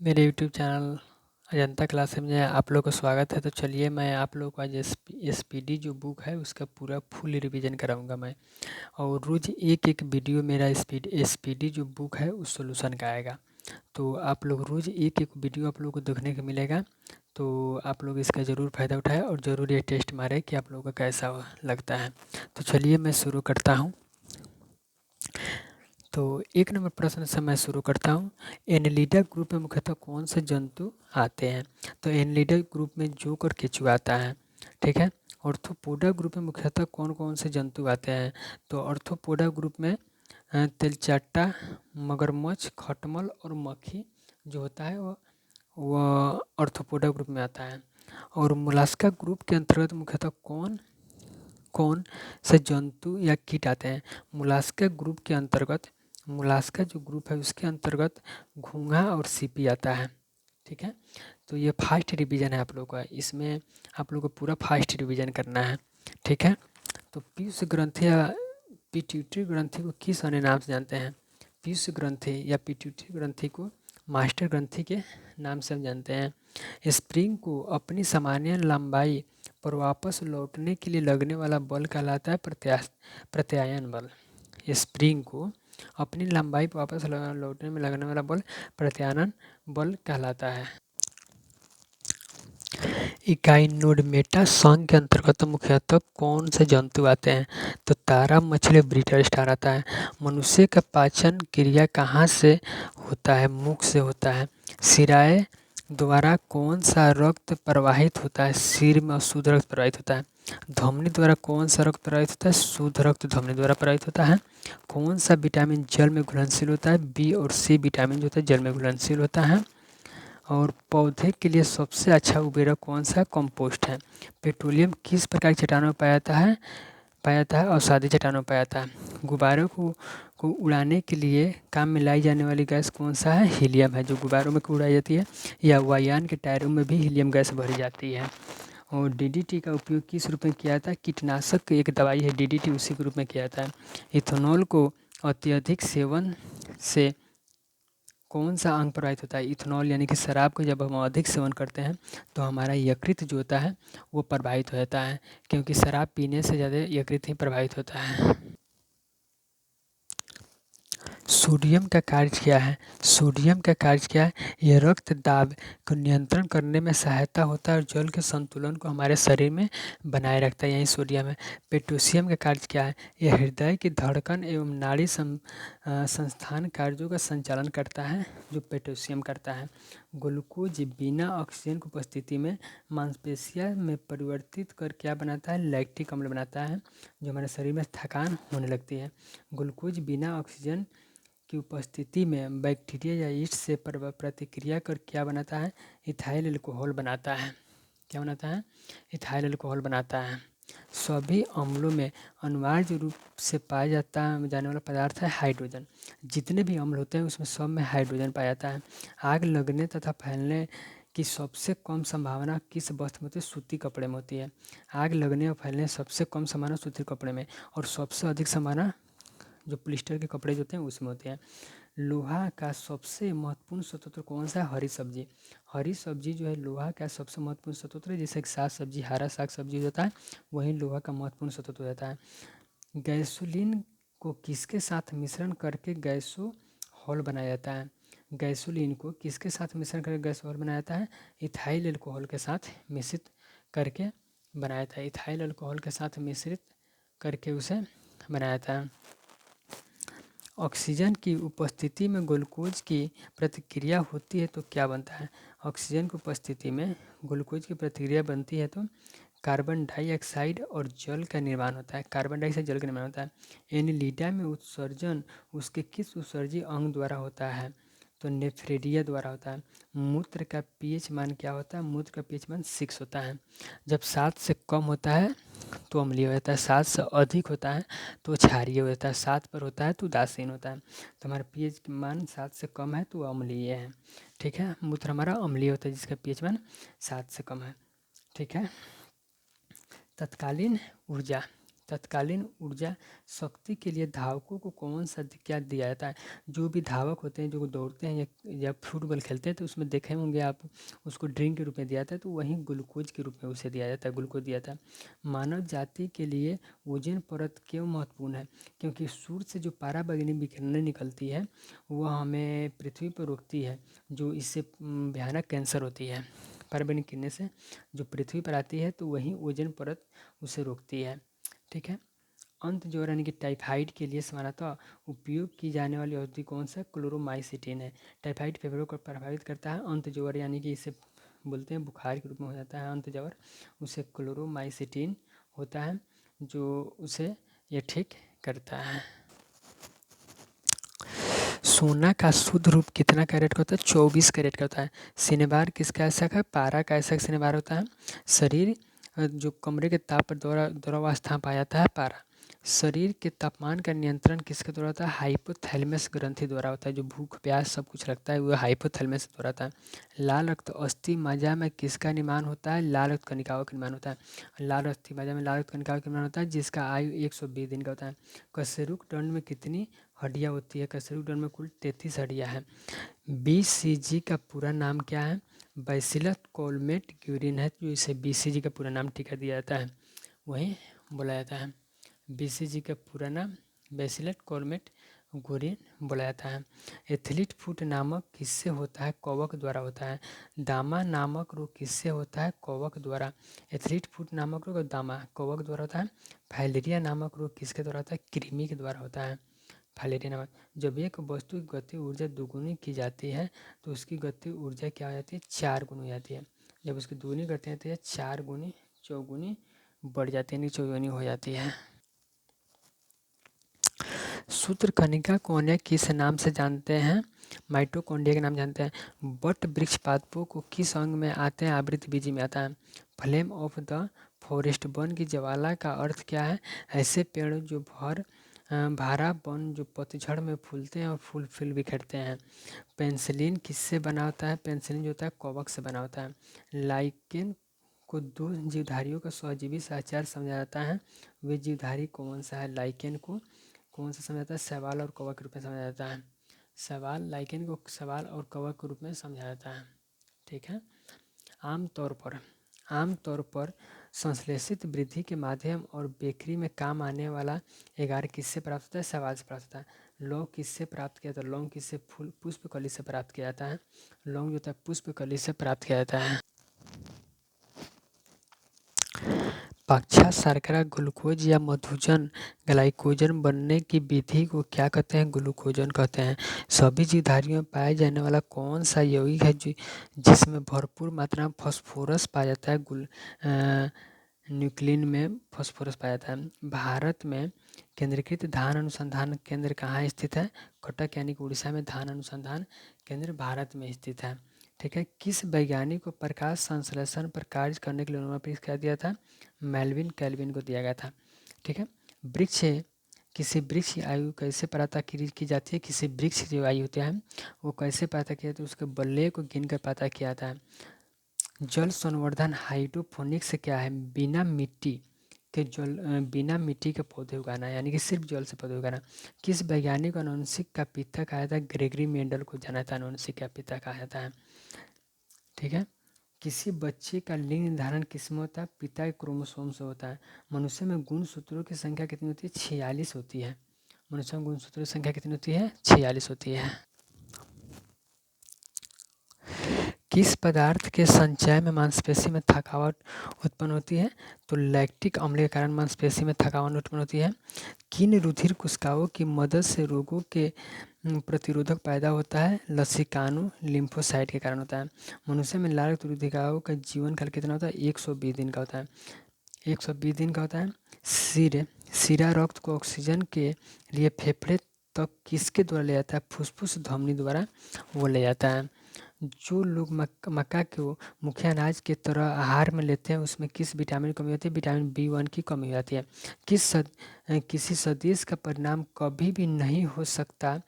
मेरे YouTube channel Ajanta classes में आप लोग का स्वागत है। तो चलिए मैं आप लोग को आज एसपीडी जो बुक है उसका पूरा फुल रिवीजन कराऊंगा मैं। और रोज़ एक एक वीडियो मेरा एसपीडी जो बुक है उस सॉल्यूशन का आएगा। तो आप लोग रोज़ एक एक वीडियो आप लोग को देखने को मिलेगा। तो आप लोग इसका ज़रूर फ़ायदा उठाएं और ज़रूर ये टेस्ट मारें कि आप लोगों का कैसा लगता है। तो चलिए मैं शुरू करता हूँ। तो एक नंबर प्रश्न से मैं शुरू करता हूँ। एनिलिडा ग्रुप में मुख्यतः कौन से जंतु आते हैं? तो एनिलिडा ग्रुप में जोक और केंचुआ आता है। ठीक है। ऑर्थोपोडा ग्रुप में मुख्यतः कौन कौन से जंतु आते हैं? तो ऑर्थोपोडा ग्रुप में तिलचट्टा, मगरमच्छ, खटमल और मक्खी जो होता है वह ऑर्थोपोडा ग्रुप में आता है। और मोलास्का ग्रुप के अंतर्गत मुख्यतः कौन कौन से जंतु या कीट आते हैं? मोलास्का जो ग्रुप है उसके अंतर्गत घोंघा और सीपी आता है। ठीक है। तो ये फास्ट रिवीजन है आप लोगों का, इसमें आप लोगों को पूरा फास्ट रिवीजन करना है। ठीक है। तो पीयूष ग्रंथि या पिट्यूटरी ग्रंथि को किस अन्य नाम से जानते हैं? पीयूष ग्रंथि या पिट्यूटरी ग्रंथि को मास्टर ग्रंथि के नाम से हम जानते हैं। स्प्रिंग को अपनी सामान्य लंबाई पर वापस लौटने के लिए लगने वाला बल कहलाता है प्रत्यायन बल। स्प्रिंग को अपनी लंबाई पर वापस लौटने में लगने वाला बल प्रत्यायन बल कहलाता है। इकाइनोडर्मेटा संघ के अंतर्गत मुख्यतः कौन से जंतु आते हैं? तो तारा, मछली, ब्रीटर स्टार आता है। मनुष्य का पाचन क्रिया कहाँ से होता है? मुख से होता है। सिराए द्वारा कौन सा रक्त प्रवाहित होता है? सिर में शुद्ध रक्त प्रवाहित होता है। धमनी द्वारा कौन सा रक्त प्रवाहित होता है? शुद्ध रक्त धमनी द्वारा प्रवाहित होता है। कौन सा विटामिन जल में घुलनशील होता है? बी और सी विटामिन जो होता है जल में घुलनशील होता है। और पौधे के लिए सबसे अच्छा उर्वरक कौन सा? कंपोस्ट है। पेट्रोलियम किस प्रकार की चट्टानों में पाया जाता है? अवसादी चट्टानों में पाया जाता है। गुब्बारों को उड़ाने के लिए काम में लाई जाने वाली गैस कौन सा है? हीलियम है, जो गुब्बारों में उड़ाई जाती है। या वायुयान के टायरों में भी हीलियम गैस भरी जाती है। और डीडीटी का उपयोग किस रूप में किया जाता है? कीटनाशक एक दवाई है डीडीटी, उसी के रूप में किया जाता है। इथेनॉल को अत्यधिक सेवन से कौन सा अंग प्रभावित होता है? इथेनॉल यानी कि शराब को जब हम अधिक सेवन करते हैं तो हमारा यकृत जो होता है वो प्रभावित हो जाता है, क्योंकि शराब पीने से ज़्यादा यकृत ही प्रभावित होता है। सोडियम का कार्य क्या है? सोडियम का कार्य क्या है? यह रक्त दाब को नियंत्रण करने में सहायता होता है और जल के संतुलन को हमारे शरीर में बनाए रखता है, यही सोडियम है। पोटेशियम का कार्य क्या है? यह हृदय की धड़कन एवं नाड़ी संस्थान कार्यों का संचालन करता है, जो पोटेशियम करता है। ग्लूकोज बिना ऑक्सीजन की उपस्थिति में मांसपेशियों में परिवर्तित कर क्या बनाता है? लैक्टिक अम्ल बनाता है, जो हमारे शरीर में थकान होने लगती है। ग्लूकोज बिना ऑक्सीजन की उपस्थिति में बैक्टीरिया या यीस्ट से प्रतिक्रिया कर क्या बनाता है? इथाइल अल्कोहल बनाता है। क्या बनाता है? इथाइल अल्कोहल बनाता है। सभी अम्लों में अनिवार्य रूप से पाया जाने वाला पदार्थ है हाइड्रोजन। जितने भी अम्ल होते हैं उसमें सब में हाइड्रोजन पाया जाता है। आग लगने तथा फैलने की सबसे कम संभावना किस वस्त्र में होती है? सूती कपड़े में होती है। आग लगने और फैलने सबसे कम संभावना सूती कपड़े में, और सबसे अधिक संभावना जो पॉलिस्टर के कपड़े जो होते हैं उसमें होते हैं। लोहा का सबसे महत्वपूर्ण स्रोत कौन सा है? हरी सब्जी। हरी सब्जी जो है लोहा का सबसे महत्वपूर्ण स्रोत है, जैसे साग सब्जी, हरा साग सब्जी जो होता है वही लोहा का महत्वपूर्ण स्रोत हो जाता है। गैसोलीन को किसके साथ मिश्रण करके गैसोहॉल बनाया जाता है? गैसोलीन को किसके साथ मिश्रण करके गैसोहॉल बनाया जाता है? इथाइल अल्कोहल के साथ मिश्रित करके बनाया जाता है। इथाइल अल्कोहल के साथ मिश्रित करके उसे बनाया जाता है। ऑक्सीजन की उपस्थिति में ग्लूकोज की प्रतिक्रिया होती है तो क्या बनता है? ऑक्सीजन की उपस्थिति में ग्लूकोज की प्रतिक्रिया बनती है तो कार्बन डाइऑक्साइड और जल का निर्माण होता है। कार्बन डाइऑक्साइड जल का निर्माण होता है। एनिलिडा में उत्सर्जन उसके किस उत्सर्जी अंग द्वारा होता है? तो नेफ्रेडिया द्वारा होता है। मूत्र का पीएच मान क्या होता है? मूत्र का पीएच मान 6 होता है। जब 7 से कम होता है तो अम्लीय हो जाता है, 7 से अधिक होता है तो क्षारीय हो जाता है, 7 पर होता है तो उदासीन होता है। तो हमारा पीएच मान 7 से कम है तो अम्लीय है। ठीक है। मूत्र हमारा अम्लीय होता है जिसका पीएच मान 7 से कम है। ठीक है। तत्कालीन ऊर्जा तत्कालीन ऊर्जा शक्ति के लिए धावकों को कौन सा क्या दिया जाता है? जो भी धावक होते हैं जो दौड़ते हैं या फुटबॉल खेलते हैं तो उसमें देखे होंगे आप, उसको ड्रिंक के रूप में दिया जाता है, तो वहीं ग्लूकोज के रूप में उसे दिया जाता है, ग्लूकोज दिया जाता है। मानव जाति के लिए ओजोन परत क्यों महत्वपूर्ण है? क्योंकि सूर्य से जो पराबैंगनी किरणें निकलती है वह हमें पृथ्वी पर रोकती है, जो इससे भयानक कैंसर होती है। पराबैंगनी किरणें से जो पृथ्वी पर आती है तो वहीं ओजोन परत उसे रोकती है। ठीक है। अंत जोड़ यानी कि टाइफाइड के लिए सामान्यतः उपयोग की जाने वाली औषधि कौन सा? क्लोरोमाइसिटिन है। टाइफाइड फेफड़ों को प्रभावित करता है। अंत जोड़ यानी कि इसे बोलते हैं बुखार के रूप में हो जाता है अंत जोड़, उसे क्लोरोमाइसिटिन होता है जो उसे ये ठीक करता है। सोना का शुद्ध रूप कितना कैरेट का होता है? 24 कैरेट का होता है। सिनेबार किसका ऐसा है? पारा का ऐसा सिनेबार होता है। शरीर जो कमरे के ताप पर द्रवावस्था में पाया जाता है पारा। शरीर के तापमान का नियंत्रण किसके द्वारा होता है? हाइपोथैलेमस ग्रंथि द्वारा होता है। जो भूख प्यास सब कुछ रखता है वह हाइपोथैलेमस द्वारा होता है। लाल रक्त अस्थि मज्जा में किसका निर्माण होता है? लाल रक्त कणिकाओं का निर्माण होता है। लाल अस्थि मज्जा में लाल रक्त कणिकाओं का निर्माण होता है जिसका आयु 120 दिन का होता है। कशेरुक दंड में कितनी हड्डियाँ होती है? कशेरुक दंड में कुल 33 हड्डियाँ हैं। BCG का पूरा नाम क्या है? बैसिलस कोलमेट ग्यूरिन है, जो इसे BCG का पूरा नाम टिका दिया जाता है वही बोला जाता है। BCG का पूरा नाम बैसिलस कोलमेट ग्यूरिन बोला जाता है। एथलीट फुट नामक किससे होता है? कवक द्वारा होता है। दामा नामक रोग किससे होता है? कवक द्वारा। एथलीट फुट नामक रोग दामा कवक द्वारा होता है। फाइलेरिया नामक रोग किसके द्वारा होता है? कृमि के द्वारा होता है। फाइलेरिया नामक, जब एक वस्तु की गति ऊर्जा दोगुनी की जाती है तो उसकी गति ऊर्जा क्या हो जाती है? 4 गुनी हो जाती है। जब उसकी दोगुनी करते हैं तो यह 4 गुनी चौगुनी बढ़ जाती है, यानी चौगुनी हो जाती है। सूत्रकणिका को अन्य किस नाम से जानते हैं? माइटोकॉन्ड्रिया के नाम जानते हैं। बट वृक्ष पादपों को किस अंग में आते हैं? आवृत्ति बीजी में आता है। Flame of the forest, one की ज्वाला का अर्थ क्या है? ऐसे पेड़ जो भारा वन जो पतझड़ में फूलते हैं और फूल बिखरते हैं। पेंसिलिन किससे बना होता है? पेंसिलिन जो होता है कवक से बना होता है। लाइकेन को दो जीवधारियों का सहजीवी सहचर समझा जाता है, वे जीवधारी कौन सा है? लाइकेन को कौन सा समझा जाता है? शैवाल और कवक के रूप में समझा जाता है। शैवाल, लाइकेन को शैवाल और कवक के रूप में समझा जाता है। ठीक है। आमतौर पर संश्लेषित वृद्धि के माध्यम और बेकरी में काम आने वाला एगार किससे प्राप्त होता है? शैवाल से प्राप्त होता है। लौंग किससे प्राप्त किया जाता है? लौंग किससे? फूल पुष्पकली से प्राप्त किया जाता है। लौंग जो होता है पुष्पकली से प्राप्त किया जाता है। पक्षा शर्करा ग्लूकोज या मधुजन ग्लाइकोजन बनने की विधि को क्या कहते हैं? ग्लूकोजन कहते हैं। सभी जीवधारियों में पाया जाने वाला कौन सा यौगिक है जिसमें भरपूर मात्रा में फास्फोरस पाया जाता है? न्यूक्लिन में फास्फोरस पाया जाता है। भारत में केंद्रीकृत धान अनुसंधान केंद्र कहाँ स्थित है? कटक यानी कि उड़ीसा में धान अनुसंधान केंद्र भारत में स्थित है। ठीक है। किस वैज्ञानिक को प्रकाश संश्लेषण पर कार्य करने के लिए नोबेल प्राइज क्या दिया था? मेल्विन कैल्विन को दिया गया था। ठीक है। किसी वृक्ष की आयु कैसे पता की जाती है? किसी वृक्ष की जो आयु होती है वो कैसे पता किया जाता है? उसके बल्ले को गिनकर पता किया जाता है। जल संवर्धन हाइड्रोपोनिक्स क्या है? बिना मिट्टी के पौधे उगाना, यानी कि सिर्फ जल से पौधे उगाना। किस वैज्ञानिक को अनुवांशिक का पिता कहा जाता है? ग्रेगरी मेंडल को जाना था अनुवांशिक का पिता कहा जाता है। ठीक है। किसी बच्चे का लिंग निर्धारण किसमें होता है? पिता के क्रोमोसोम से होता है। मनुष्य में गुणसूत्रों की संख्या कितनी होती है? 46 होती है। मनुष्य में गुणसूत्रों की संख्या कितनी होती है? 46 होती है। किस पदार्थ के संचय में मांसपेशी में थकावट उत्पन्न होती है? तो लैक्टिक अम्ल के कारण मांसपेशी में थकावट उत्पन्न होती है। किन रुधिर कोशिकाओं की मदद से रोगों के प्रतिरोधक पैदा होता है? लसिकाणु लिम्फोसाइट के कारण होता है। मनुष्य में लाल रक्त कोशिकाओं का जीवन काल कितना होता है? 120 दिन का होता है। 120 दिन का होता है। शिरा रक्त को ऑक्सीजन के लिए फेफड़े तक किसके द्वारा ले जाता है? फुसफुस धमनी द्वारा वो ले जाता है। जो लोग मक्का को मुख्य अनाज के तरह आहार में लेते हैं उसमें किस विटामिन की कमी होती है? विटामिन B1 की कमी हो जाती है। किसी सदिश का परिणाम कभी भी नहीं हो सकता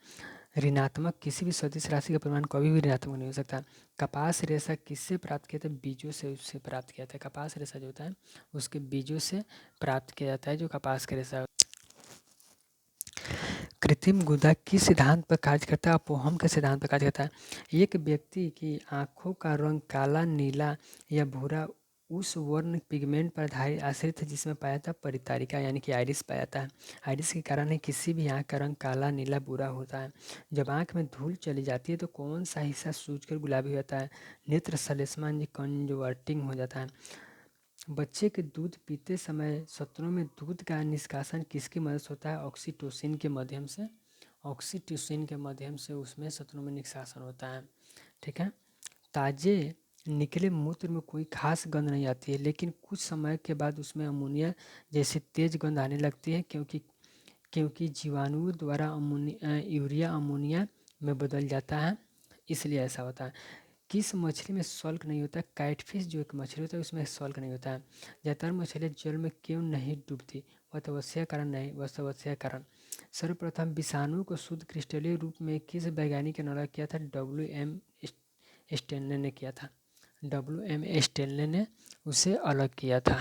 ऋणात्मक किसी भी सदिश राशि का परिमाण कभी भी ऋणात्मक नहीं हो सकता। कपास रेशा किससे प्राप्त किया था? बीजों से उससे प्राप्त किया था। कपास रेशा जो होता है उसके बीजों से प्राप्त किया जाता है जो कपास का रेशा। कृत्रिम गुदा किस सिद्धांत पर कार्य करता है? अपोहम के सिद्धांत पर कार्य करता है। एक व्यक्ति की आंखों का रंग काला, नीला या भूरा उस वर्ण पिगमेंट पर आश्रित है जिसमें पाया जाता है परितारिका यानी कि आइरिस पाया जाता है। आइरिस के कारण ही किसी भी आंख का रंग काला, नीला, भूरा होता है। जब आंख में धूल चली जाती है तो कौन सा हिस्सा सूजकर गुलाबी हो जाता है? नेत्र श्लेष्मा कंजर्वेटिंग हो जाता है। बच्चे के दूध पीते समय सत्रों में दूध का निष्कासन किसकी मदद से होता है? ऑक्सीटोसिन के माध्यम से। ऑक्सीटोसिन के माध्यम से उसमें सत्रों में निष्कासन होता है। ठीक है। ताजे निकले मूत्र में कोई खास गंध नहीं आती है, लेकिन कुछ समय के बाद उसमें अमोनिया जैसी तेज गंध आने लगती है क्योंकि जीवाणुओं द्वारा यूरिया अमोनिया में बदल जाता है, इसलिए ऐसा होता है। किस मछली में सल्क नहीं होता? कैटफिश जो एक मछली होता है उसमें सल्क नहीं होता है। ज़्यादातर मछलियाँ जल में क्यों नहीं डूबती? वह तपस्या कारण नहीं, वह तपस्या कारण। सर्वप्रथम विषाणु को शुद्ध क्रिस्टलीय रूप में किस वैज्ञानिक ने अलग किया था? WM स्टेनले ने किया था। WM स्टेनले ने उसे अलग किया था।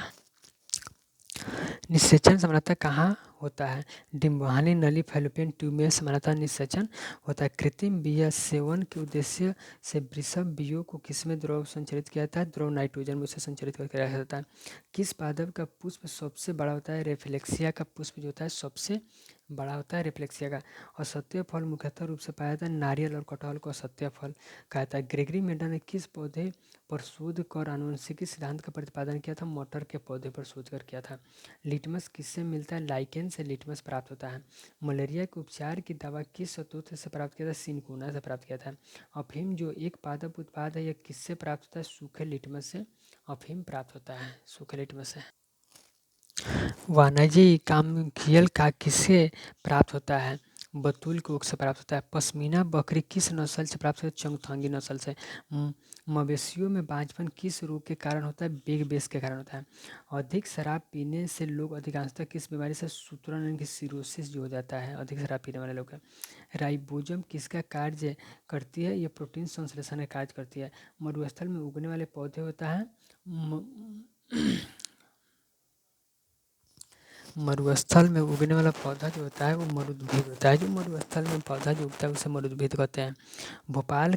निषेचन सामान्यतः कहाँ होता है? डिम्बानी नली फैलोपियन ट्यूब में सामान्यतः निषेचन होता है। कृत्रिम बीज सेवन के उद्देश्य से वृषभ बीजों को किसमें द्रव संचरित किया जाता है? द्रव नाइट्रोजन में उसे संचरित करके रखा जाता है। किस पादप का पुष्प सबसे बड़ा होता है? रेफ्लेक्सिया का पुष्प जो होता है सबसे बड़ा होता है रेफ्लेक्सिया का। असत्य फल मुख्यतः रूप से पाया जाता है नारियल और कटहल को असत्य फल कहा जाता है। ग्रेगरी मेंडल ने किस पौधे पर शोध कर आनुवंशिकी सिद्धांत का प्रतिपादन किया था? मटर के पौधे पर शोध कर किया था। लिटमस किससे मिलता है? लाइकेन से लिटमस प्राप्त होता है। मलेरिया के उपचार की दवा किस स्रोत से प्राप्त किया था? सिनकोना से प्राप्त किया था। अफीम जो एक पादप उत्पाद है यह किससे प्राप्त होता है? सूखे लिटमस से अफीम प्राप्त होता है, सूखे लिटमस से। वाणिज्यिक कामखियल का किससे प्राप्त होता है? बतूल के ऊख से प्राप्त होता है। पश्मीना बकरी किस नस्ल से प्राप्त होता है? चंगथंगी नस्ल से। मवेशियों में बांझपन किस रोग के कारण होता है? बिग बेस के कारण होता है। अधिक शराब पीने से लोग अधिकांशतः किस बीमारी से सूत्रण यानी कि सिरोसिस जो हो जाता है अधिक शराब पीने वाले लोग का। राइबोसोम किसका कार्य करती है? यह प्रोटीन संश्लेषण का कार्य करती है। मरुस्थल में उगने वाले पौधे होता है मरुस्थल में उगने वाला पौधा जो होता है वो मरुद्भिद होता है। जो मरुस्थल में पौधा जो उगता है उसे मरुद्भिद कहते हैं। भोपाल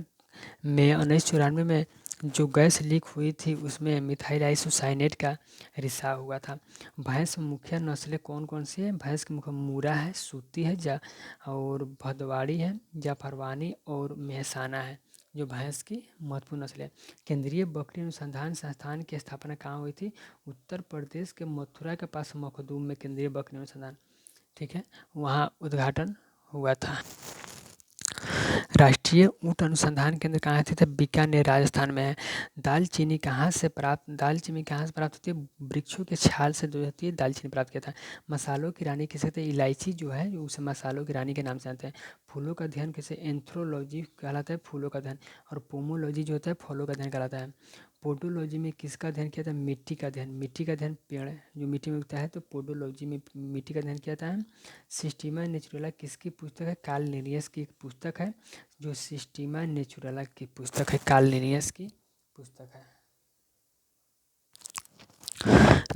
में 1994 में जो गैस लीक हुई थी उसमें मिथाइल आइसोसाइनेट का रिसाव हुआ था। भैंस मुख्य नस्लें कौन कौन सी है? भैंस की मुख्य मूरा है, सूती है और भदवाड़ी है, जाफरवानी और मेहसाना है जो भैंस की महत्वपूर्ण नस्ल है। केंद्रीय बकरी अनुसंधान संस्थान की स्थापना कहाँ हुई थी? उत्तर प्रदेश के मथुरा के पास मखदूम में केंद्रीय बकरी अनुसंधान, ठीक है, वहाँ उद्घाटन हुआ था। राष्ट्रीय ऊँट अनुसंधान केंद्र कहाँ स्थित है? बीकानेर राजस्थान में है। दालचीनी कहाँ से प्राप्त होती है? वृक्षों के छाल से जो होती है दालचीनी प्राप्त किया था। मसालों की रानी किसे कहते हैं? इलायची जो है उसे मसालों की रानी के नाम से जानते हैं। फूलों का अध्ययन किसे? एंथ्रोलॉजी कहलाता है, फूलों का अध्ययन। और पोमोलॉजी जो होता है फलों का अध्ययन कहलाता है। पोडोलॉजी में किसका अध्ययन किया था? मिट्टी का अध्ययन। मिट्टी का अध्ययन पेड़ जो मिट्टी में उगता है तो पोडोलॉजी में मिट्टी का अध्ययन किया जाता है। सिस्टीमा नेचुरला किसकी पुस्तक है? कार्ल लिनियस की एक पुस्तक है जो सिस्टीमा नेचुरला की पुस्तक है, कार्ल लिनियस की पुस्तक है।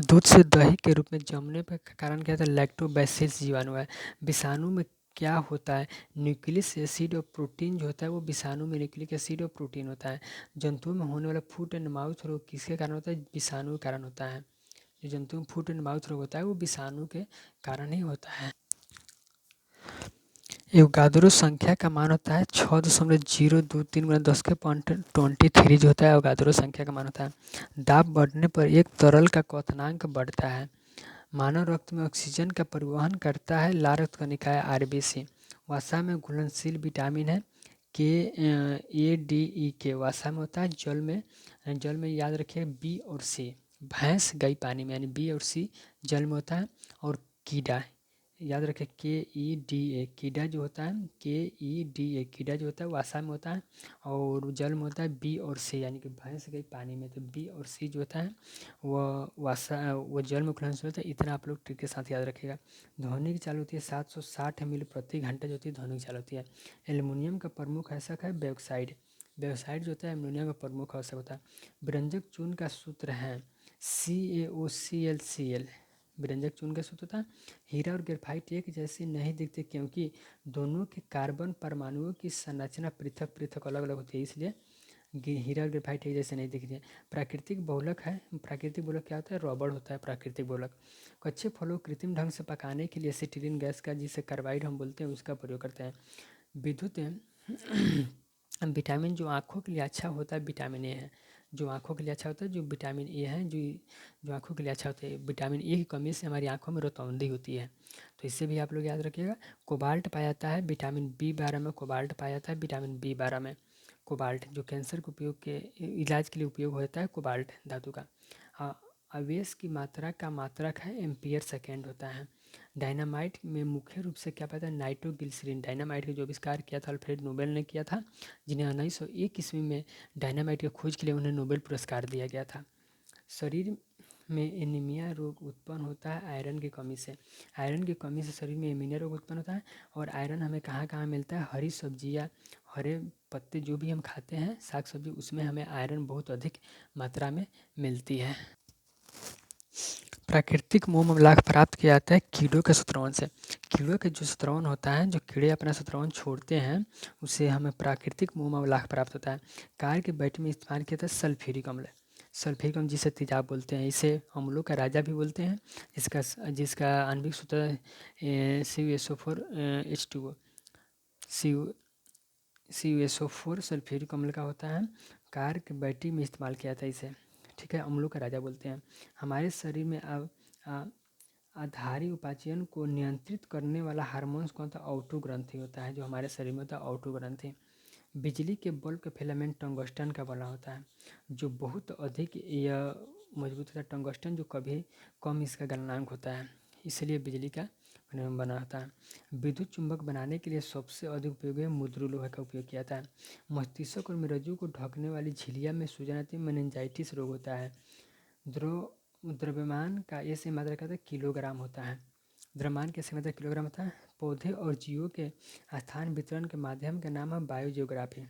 दूध से दही के रूप में जमने का कारण क्या था? लैक्टोबैसिलस जीवाणु है। विषाणु में क्या होता है? न्यूक्लिक एसिड और प्रोटीन जो होता है वो विषाणु में न्यूक्लिक एसिड और प्रोटीन होता है। जंतुओं में होने वाला फुट एंड माउथ रोग किसके कारण होता है? विषाणु के कारण होता है। जो जंतुओं में फुट एंड माउथ रोग होता है वो विषाणु के कारण ही होता है। एवोगाद्रो संख्या का मान होता है 6.023 × 10⁻23 जो होता है एवोगाद्रो संख्या का मान होता है। दाब बढ़ने पर एक तरल का क्वथनांक बढ़ता है। मानव रक्त में ऑक्सीजन का परिवहन करता है लाल रक्त कणिका है RBC। वसा में घुलनशील विटामिन है K, A, D, E, K वसा में होता है। जल में याद रखिए B और C। भैंस गई पानी में यानी B और C जल में होता है। और कीड़ा याद रखें KEDA कीड़ा जो होता है, KEDA कीड़ा जो होता है वो आशा में होता है, और जल में होता है B और C, यानी कि भैंस गई पानी में, तो B और C जो होता है वो जल में खुलने से होता है। इतना आप लोग ट्रिक के साथ याद रखिएगा। ध्वनि की चाल होती है 760 मील प्रति घंटा जो होती है ध्वनि की चाल होती है। एल्युमिनियम का प्रमुख ऐसा है बैक्साइड, बैक्साइड जो होता है एल्युमिनियम का प्रमुख आवश्यक होता है। व्यंजक चून का सूत्र है CaOClCl। व्यंजक चून का सूत्र होता है। हीरा और ग्रेफाइट एक जैसे नहीं दिखते क्योंकि दोनों के कार्बन परमाणुओं की संरचना पृथक पृथक अलग अलग होती है, इसलिए हीरा और ग्रेफाइट एक जैसे नहीं दिखते हैं। प्राकृतिक बहुलक है, प्राकृतिक बहुलक क्या होता है? रबड़ होता है प्राकृतिक बहुलक। कच्चे फलों को कृत्रिम ढंग से पकाने के लिए एसिटिलीन गैस का, जिसे कार्बाइड हम बोलते हैं, उसका प्रयोग करते हैं। विद्युत विटामिन जो आँखों के लिए अच्छा होता है विटामिन ए है, जो आँखों के लिए अच्छा होता है, जो विटामिन ए है जो आँखों के लिए अच्छा होता है। विटामिन ए की कमी से हमारी आँखों में रोतौंदी होती है, तो इससे भी आप लोग याद रखिएगा। कोबाल्ट पाया जाता है विटामिन B12 में, कोबाल्ट पाया जाता है विटामिन B12 में। कोबाल्ट जो कैंसर के उपयोग के इलाज के लिए उपयोग होता है, कोबाल्ट धातु का। आवेश की मात्रा का मात्रक है एम्पियर सेकेंड होता है। डायनामाइट में मुख्य रूप से क्या पाया था? नाइट्रोग्लिसरीन। डायनामाइट का जो आविष्कार किया था अल्फ्रेड नोबेल ने किया था, जिन्हें 1901 ईस्वी में डायनामाइट की खोज के लिए उन्हें नोबेल पुरस्कार दिया गया था। शरीर में एनीमिया रोग उत्पन्न होता है आयरन की कमी से। आयरन की कमी से शरीर में एनीमिया रोग उत्पन्न होता है। और आयरन हमें कहाँ कहाँ मिलता है? हरी सब्जियाँ, हरे पत्ते जो भी हम खाते हैं, साग सब्जी, उसमें हमें आयरन बहुत अधिक मात्रा में मिलती है। प्राकृतिक मोम लाख प्राप्त किया जाता है कीड़ों के शुतृवन से। कीड़ों के जो शुतृवन होता है, जो कीड़े अपना शुतृवन छोड़ते हैं, उससे हमें प्राकृतिक मोम लाख प्राप्त होता है। कार के बैटरी में इस्तेमाल किया जाता है सल्फ्यूरिक अम्ल। सल्फ्यूरिक अम्ल जिसे तेजाब बोलते हैं, इसे अम्लों का राजा भी बोलते हैं। जिसका आणविक सूत्र है CuSO4H2O। CuSO4 सल्फ्यूरिक अम्ल का होता है। कार के बैटरी में इस्तेमाल किया जाता है इसे, ठीक है, अम्लों का राजा बोलते हैं। हमारे शरीर में आधारी उपाचयन को नियंत्रित करने वाला हार्मोन्स कौन सा? ऑटो ग्रंथि होता है, जो हमारे शरीर में होता है ऑटो ग्रंथि। बिजली के बल्ब का फिलामेंट टंगस्टन का बना होता है, जो बहुत अधिक यह मजबूत होता है। टंगस्टन जो कभी कम इसका गलनांक होता है, इसलिए बिजली का फिलामेंट बना होता है। विद्युत चुंबक बनाने के लिए सबसे अधिक उपयोगी मुद्रु लोहे का उपयोग किया जाता है। मस्तिष्क और मगजू को ढकने वाली झिल्लिया में सूजन आती है, मेनिंजाइटिस रोग होता है। द्रव्यमान का ऐसे मात्रा कहते हैं किलोग्राम होता है। द्रव्यमान कैसे मात्रा किलोग्राम होता है? पौधे और जीवों के स्थान वितरण के माध्यम का नाम है बायोजियोग्राफी।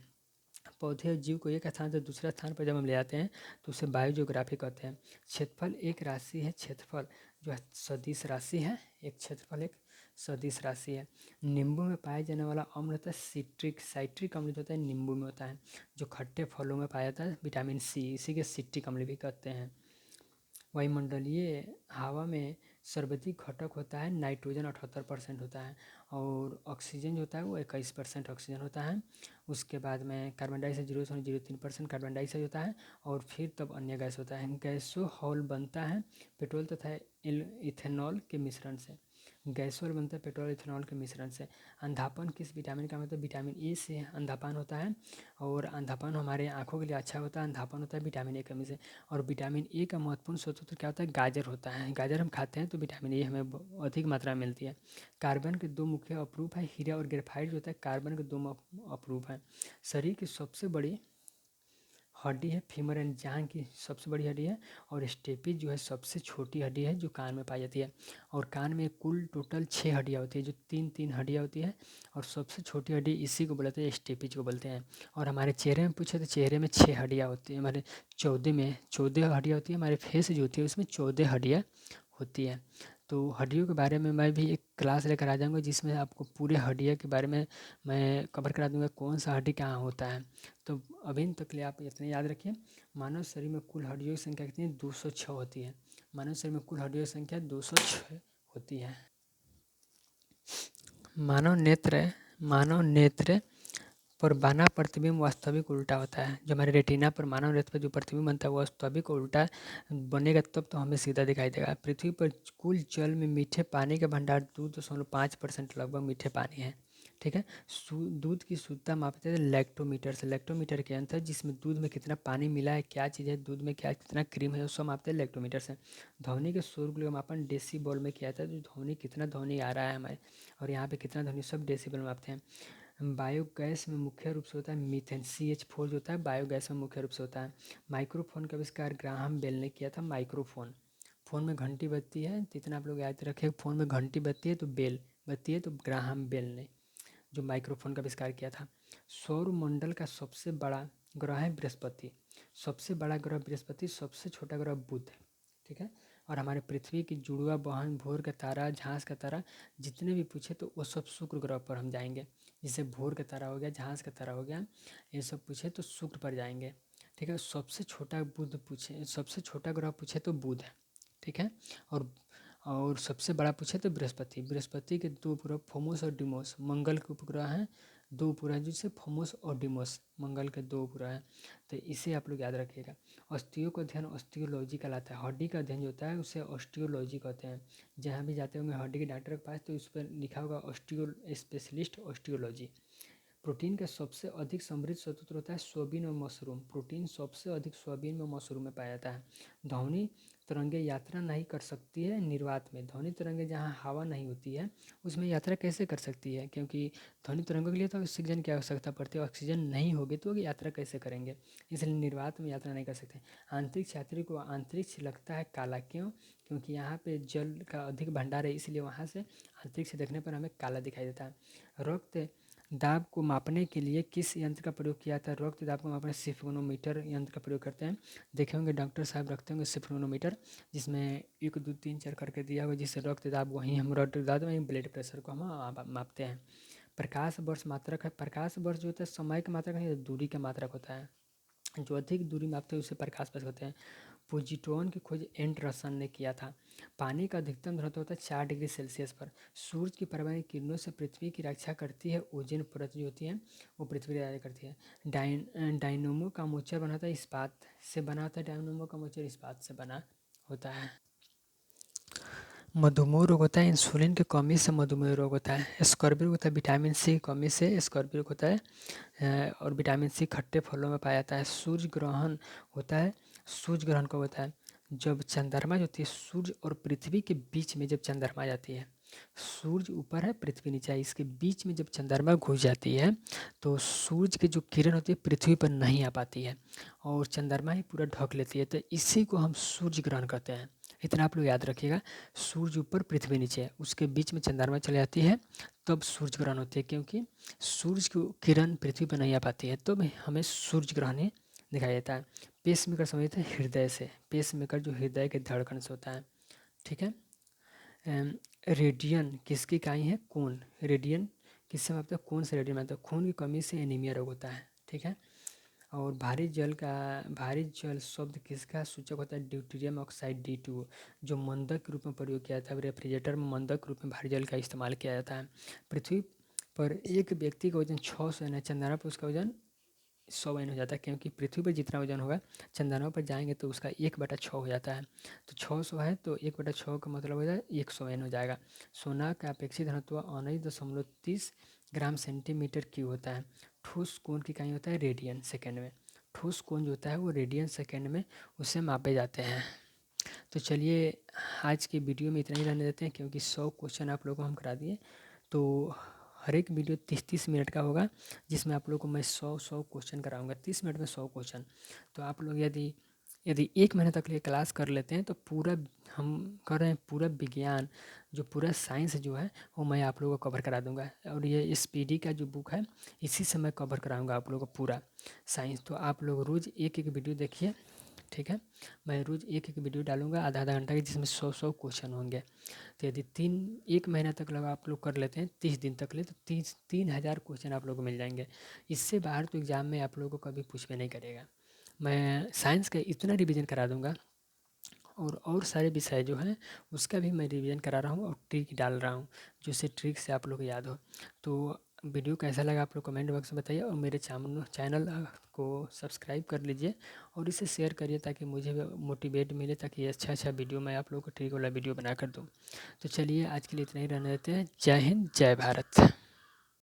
पौधे और जीव को एक स्थान से दूसरे स्थान पर जब हम ले जाते हैं तो उसे बायोजियोग्राफी कहते हैं। क्षेत्रफल एक राशि है, क्षेत्रफल जो है सदिश राशि है, एक क्षेत्रफल एक सदिश राशि है। नींबू में पाया जाने वाला अम्ल होता है साइट्रिक अम्ल जो होता है नींबू में होता है। जो खट्टे फलों में पाया जाता है विटामिन C, इसी के सिट्रिक अम्ल भी कहते हैं। वायुमंडलीय हवा में सर्वाधिक घटक होता है नाइट्रोजन 78% होता है, और ऑक्सीजन जो होता है वो 21% ऑक्सीजन होता है। उसके बाद में कार्बन डाइऑक्साइड 0.03% कार्बन डाइऑक्साइड होता है, और फिर तब अन्य गैस होता है। गैसोहॉल बनता है पेट्रोल तथा इथेनॉल के मिश्रण से। गैसोहॉल बनता है पेट्रोल इथेनॉल के मिश्रण से। अंधापन किस विटामिन का? मतलब विटामिन ए से अंधापन होता है, और अंधापन हमारे आँखों के लिए अच्छा होता है। अंधापन होता है विटामिन ए कमी से। और विटामिन ए का महत्वपूर्ण स्रोत क्या होता है? गाजर होता है। गाजर हम खाते हैं तो विटामिन ए हमें अधिक मात्रा में मिलती है। कार्बन के दो मुख्य अपरूप है, हीरा और ग्रेफाइट जो होता है कार्बन के दो अपरूप हैं। शरीर की सबसे बड़ी हड्डी है फीमर एंड जांघ की सबसे बड़ी हड्डी है, और स्टेपिज जो है सबसे छोटी हड्डी है जो कान में पाई जाती है। और कान में कुल टोटल 6 हड्डियाँ होती है, जो तीन तीन हड्डियाँ होती है, और सबसे छोटी हड्डी इसी को बोलते हैं, स्टेपिज को बोलते हैं। और हमारे चेहरे में पूछे तो चेहरे में 6 हड्डियाँ होती है, हमारे 14 हड्डियाँ होती है। हमारे फेस जो होती है उसमें 14 हड्डियाँ होती है। तो हड्डियों के बारे में मैं भी एक क्लास लेकर आ जाऊँगा, जिसमें आपको पूरे हड्डियों के बारे में मैं कवर करा दूँगा, कौन सा हड्डी कहाँ होता है। तो अभी तक के लिए आप इतने याद रखिए। मानव शरीर में कुल हड्डियों की संख्या कितनी है? 206 होती है। मानव शरीर में कुल हड्डियों की संख्या 206 होती है। मानव नेत्र पर बना प्रतिबिंब वास्तविक उल्टा होता है। जो हमारे रेटिना पर मानव नेत्र पर जो प्रतिबिंब बनता है वो वास्तविक उल्टा बनेगा, तब तो हमें सीधा दिखाई देगा। पृथ्वी पर कुल जल में मीठे पानी का भंडार 2.5% लगभग मीठे पानी है, ठीक है। दूध की शुद्धता मापते हैं लैक्टोमीटर से। लैक्टोमीटर के अंतर जिसमें दूध में कितना पानी मिला है, क्या चीज़ है, दूध में क्या कितना क्रीम है, उसको मापते हैं लैक्टोमीटर से। ध्वनि के शोरगुल का मापन डेसीबल में किया जाता है, जो ध्वनि कितना ध्वनि आ रहा है हमारे, और यहाँ पे कितना ध्वनि, सब डेसीबल में मापते हैं। बायोगैस में मुख्य रूप से होता है मीथेन, CH4 जो होता है बायोगैस में मुख्य रूप से होता है। माइक्रोफोन का आविष्कार ग्राहम बेल ने किया था। माइक्रोफोन, फ़ोन में घंटी बजती है, जितना आप लोग याद रखें, फ़ोन में घंटी बजती है तो बेल बजती है, तो ग्राहम बेल ने जो माइक्रोफोन का आविष्कार किया था। सौर मंडल का सबसे बड़ा ग्रह है बृहस्पति। सबसे बड़ा ग्रह बृहस्पति, सबसे छोटा ग्रह बुध, ठीक है। और हमारे पृथ्वी की जुड़वा बहन, भोर का तारा, झांस का तारा, जितने भी पूछे तो वो सब शुक्र ग्रह पर हम जाएंगे। जैसे भोर का तारा हो गया, झांस का तारा हो गया, ये सब पूछे तो शुक्र पर जाएंगे, ठीक है। सबसे छोटा बुध पूछे, सबसे छोटा ग्रह पूछे तो बुध है, ठीक है। और सबसे बड़ा पूछे तो बृहस्पति। बृहस्पति के दो उपग्रह फोमोस और डिमोस, मंगल के उपग्रह हैं दो उपग्रह जिससे फोमोस और डिमोस, मंगल के दो उपग्रह हैं। तो इसे आप लोग याद रखिएगा। अस्थियों का अध्ययन ऑस्टियोलॉजी कहलाता है। हड्डी का अध्ययन जो होता है उसे ऑस्टियोलॉजी कहते हैं। जहाँ भी जाते होंगे हड्डी के डॉक्टर के पास तो उस पर लिखा होगा ऑस्टियो स्पेशलिस्ट ऑस्टियोलॉजी। प्रोटीन का सबसे अधिक समृद्ध स्रोत होता है सोयाबीन और मशरूम। प्रोटीन सबसे अधिक सोयाबीन और मशरूम में पाया जाता है। ध्वनि तरंगें यात्रा नहीं कर सकती है निर्वात में। ध्वनि तरंगें जहाँ हवा नहीं होती है उसमें यात्रा कैसे कर सकती है, क्योंकि ध्वनि तरंगों के लिए तो ऑक्सीजन की आवश्यकता पड़ती है। ऑक्सीजन नहीं होगी तो यात्रा कैसे करेंगे, इसलिए निर्वात में यात्रा नहीं कर सकते। अंतरिक्ष यात्री को अंतरिक्ष लगता है काला, क्यों? क्योंकि यहाँ पे जल का अधिक भंडार है, इसलिए वहाँ से अंतरिक्ष देखने पर हमें काला दिखाई देता है। रक्त दाब को मापने के लिए किस यंत्र का प्रयोग किया था? रक्त दाब को मापने सिफोनोमीटर यंत्र का प्रयोग करते हैं। देखे होंगे डॉक्टर साहब रखते होंगे सिफोनोमीटर, जिसमें 1 2 3 4 करके दिया होगा, जिससे रक्त दाब, वहीं हम रक्त दाब वहीं ब्लड प्रेशर को हम मापते हैं। प्रकाश वर्ष मात्रक है। प्रकाश वर्ष जो होता है समय का मात्रक नहीं, दूरी का मात्रक होता है। जो अधिक दूरी मापते हैं उसे प्रकाश वर्ष होते हैं। पोजिट्रॉन की खोज एंडरसन ने किया था। पानी का अधिकतम घनत्व होता है 4 डिग्री सेल्सियस पर। सूरज की परमाणु किरणों से पृथ्वी की रक्षा करती है ओजोन परत जो होती है वो पृथ्वी की रक्षा करती है। डायनोमो का मोचर बना होता है इस्पात से बना होता है। डायनोमो का मोचर इस्पात से बना होता है। मधुमेह रोग होता है इंसुलिन की कमी से मधुमेह रोग होता है। स्कॉर्बियो होता है विटामिन सी की कमी से स्कॉर्बियो रोग होता है। और विटामिन सी खट्टे फलों में पाया जाता है। सूर्य ग्रहण होता है। सूर्य ग्रहण कब होता है? जब चंद्रमा जो होती है सूर्य और पृथ्वी के बीच में, जब चंद्रमा जाती है, सूर्य ऊपर है पृथ्वी नीचे है, इसके बीच में जब चंद्रमा घुस जाती है तो सूर्य की जो किरण होती है पृथ्वी पर नहीं आ पाती है और चंद्रमा ही पूरा ढक लेती है, तो इसी को हम सूर्य ग्रहण कहते हैं। इतना आप लोग याद रखिएगा। सूर्य ऊपर पृथ्वी नीचे है, उसके बीच में चंद्रमा चली जाती है, तब सूर्य ग्रहण होती है, क्योंकि सूर्य की किरण पृथ्वी पर नहीं आ पाती है, तो हमें सूर्य ग्रहण ही दिखाई देता है। पेसमेकर समझते हैं हृदय से। पेसमेकर जो हृदय के धड़कन से होता है, ठीक है। रेडियन किसकी इकाई है? खून। रेडियन किससे मापते हैं? खून से रेडियन मापते हैं। खून की कमी से एनीमिया रोग होता है, ठीक है। और भारी जल शब्द किसका सूचक होता है? ड्यूटेरियम ऑक्साइड D2, जो मंदक के रूप में प्रयोग किया जाता है। रेफ्रिजरेटर में मंदक के रूप में भारी जल का इस्तेमाल किया जाता है। पृथ्वी पर एक व्यक्ति का वजन 600 है, चंद्रमा पर उसका वजन 100 हो जाता है, क्योंकि पृथ्वी पर जितना वजन होगा चंद्रमा पर जाएंगे तो उसका 1/6 हो जाता है। तो 600 है तो 1/6 का मतलब हो जाए 100 हो जाएगा। सोना का अपेक्षित घनत्व 19.30 ग्राम सेंटीमीटर क्यूब होता है। ठोस कोण की इकाई होता है रेडियन सेकेंड में। ठोस कोण जो होता है वो रेडियन सेकेंड में उसे मापे जाते हैं। तो चलिए आज की वीडियो में इतना ही रहने देते हैं, क्योंकि 100 क्वेश्चन आप लोगों को हम करा दिए। तो हर एक वीडियो 30-30 मिनट का होगा, जिसमें आप लोगों को मैं 100 क्वेश्चन कराऊंगा, 30 मिनट में 100 क्वेश्चन। तो आप लोग यदि यदि 1 महीने तक ये क्लास कर लेते हैं तो पूरा हम कर रहे हैं, पूरा विज्ञान जो पूरा साइंस जो है वो मैं आप लोगों को कवर करा दूंगा। और ये SPD का जो बुक है इसी से मैं कवर कराऊंगा आप लोगों को पूरा साइंस। तो आप लोग रोज़ एक एक वीडियो देखिए, ठीक है। मैं रोज़ एक एक वीडियो डालूंगा आधा घंटा की, जिसमें 100 क्वेश्चन होंगे। तो यदि 1 महीना तक लगा आप लोग कर लेते हैं 30 दिन तक ले, तो 3,000 क्वेश्चन आप लोगों को मिल जाएंगे। इससे बाहर तो एग्ज़ाम में आप लोगों को कभी पूछ भी नहीं करेगा। मैं साइंस का इतना रिवीजन करा दूंगा, और सारे विषय जो हैं उसका भी मैं रिवीजन करा रहा हूँ और ट्रिक डाल रहा हूँ, जिससे ट्रिक से आप लोग को याद हो। तो वीडियो कैसा लगा आप लोग कमेंट बॉक्स में बताइए, और मेरे चैनल को सब्सक्राइब कर लीजिए और इसे शेयर करिए, ताकि मुझे भी मोटिवेट मिले, ताकि अच्छा वीडियो मैं आप लोगों को ट्रिक वाला वीडियो बना कर दूँ। तो चलिए आज के लिए इतना ही रहने देते हैं। जय हिंद, जय भारत।